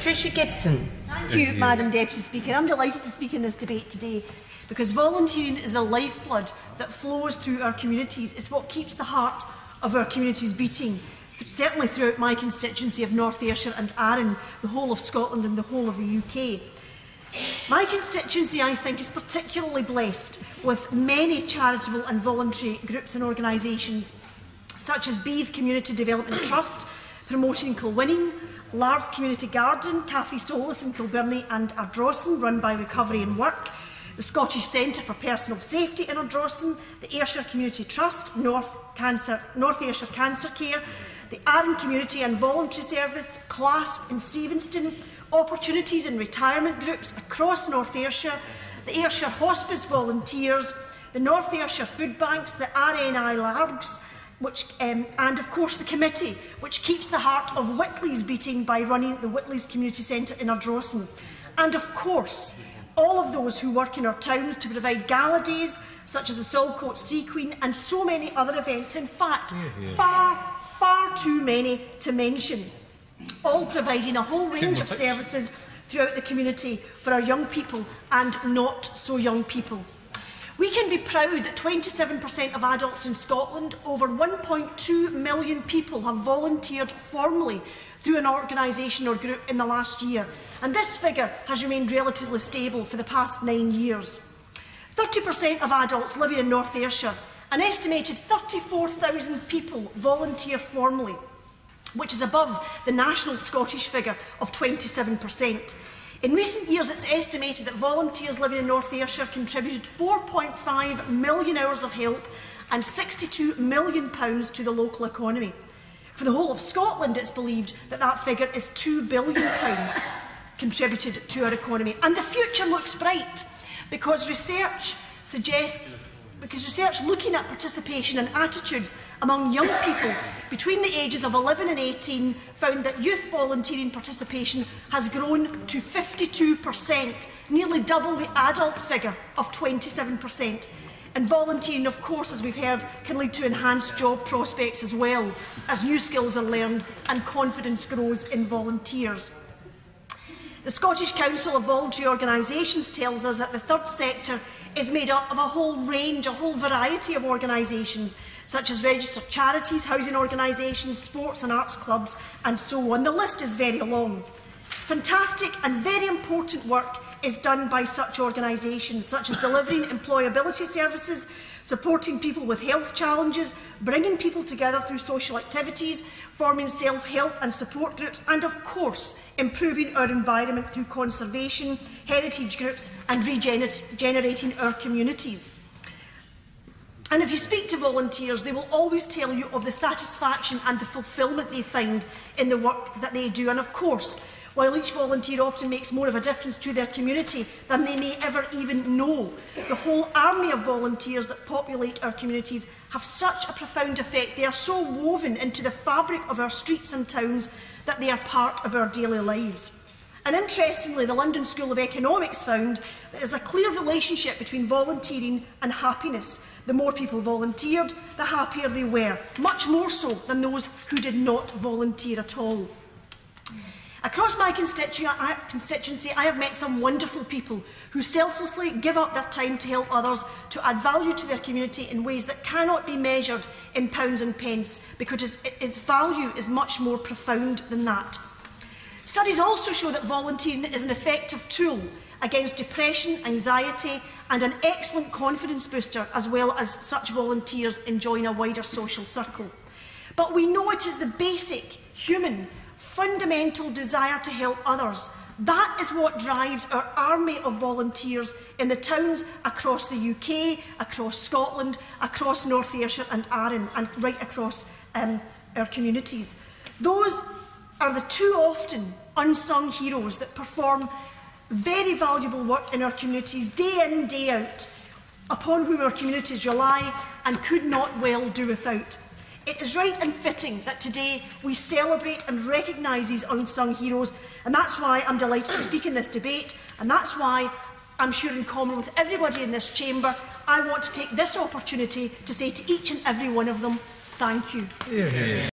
Patricia Gibson. Thank you, Madam Deputy Speaker. I'm delighted to speak in this debate today because volunteering is the lifeblood that flows through our communities. It's what keeps the heart of our communities beating, certainly throughout my constituency of North Ayrshire and Arran, the whole of Scotland and the whole of the UK. My constituency, I think, is particularly blessed with many charitable and voluntary groups and organisations, such as Beith Community Development Trust, promoting Kilwinning, Largs Community Garden, Café Solace in Kilbirnie and Ardrossan, run by Recovery and Work, the Scottish Centre for Personal Safety in Ardrossan, the Ayrshire Community Trust, North Ayrshire Cancer Care, the Ayrshire Community and Voluntary Service, CLASP in Stevenston, opportunities in retirement groups across North Ayrshire, the Ayrshire Hospice Volunteers, the North Ayrshire Food Banks, the RNLI Largs, and of course the committee, which keeps the heart of Whitlees beating by running the Whitlees Community Centre in Ardrossan. And of course, all of those who work in our towns to provide gala days, such as the Saltcoats Sea Queen and so many other events, in fact, far too many to mention, all providing a whole range of services throughout the community for our young people and not so young people. We can be proud that 27% of adults in Scotland, over 1.2 million people, have volunteered formally through an organisation or group in the last year, and this figure has remained relatively stable for the past 9 years. 30% of adults living in North Ayrshire, an estimated 34,000 people volunteer formally, which is above the national Scottish figure of 27%. In recent years, it's estimated that volunteers living in North Ayrshire contributed 4.5 million hours of help and £62 million to the local economy. For the whole of Scotland, it's believed that that figure is £2 billion contributed to our economy. And the future looks bright because research looking at participation and attitudes among young people between the ages of 11 and 18 found that youth volunteering participation has grown to 52%, nearly double the adult figure of 27%. And volunteering, of course, as we've heard, can lead to enhanced job prospects as well, as new skills are learned and confidence grows in volunteers. The Scottish Council of Voluntary Organisations tells us that the third sector is made up of a whole variety of organisations, such as registered charities, housing organisations, sports and arts clubs, and so on. The list is very long. Fantastic and very important work is done by such organisations, such as delivering employability services, supporting people with health challenges, bringing people together through social activities, forming self-help and support groups, and of course improving our environment through conservation, heritage groups and regenerating our communities. And if you speak to volunteers, they will always tell you of the satisfaction and the fulfilment they find in the work that they do. And of course, while each volunteer often makes more of a difference to their community than they may ever even know, the whole army of volunteers that populate our communities have such a profound effect. They are so woven into the fabric of our streets and towns that they are part of our daily lives. And interestingly, the London School of Economics found that there is a clear relationship between volunteering and happiness. The more people volunteered, the happier they were, much more so than those who did not volunteer at all. Across my constituency, I have met some wonderful people who selflessly give up their time to help others, to add value to their community in ways that cannot be measured in pounds and pence, because its value is much more profound than that. Studies also show that volunteering is an effective tool against depression, anxiety, and an excellent confidence booster, as well as such volunteers enjoying a wider social circle. But we know it is the basic, human, fundamental desire to help others. That is what drives our army of volunteers in the towns across the UK, across Scotland, across North Ayrshire and Arran, and right across our communities. Those are the too often unsung heroes that perform very valuable work in our communities day in, day out, upon whom our communities rely and could not well do without. It is right and fitting that today we celebrate and recognise these unsung heroes, and that's why I'm delighted to speak in this debate, and that's why I'm sure in common with everybody in this chamber, I want to take this opportunity to say to each and every one of them, thank you.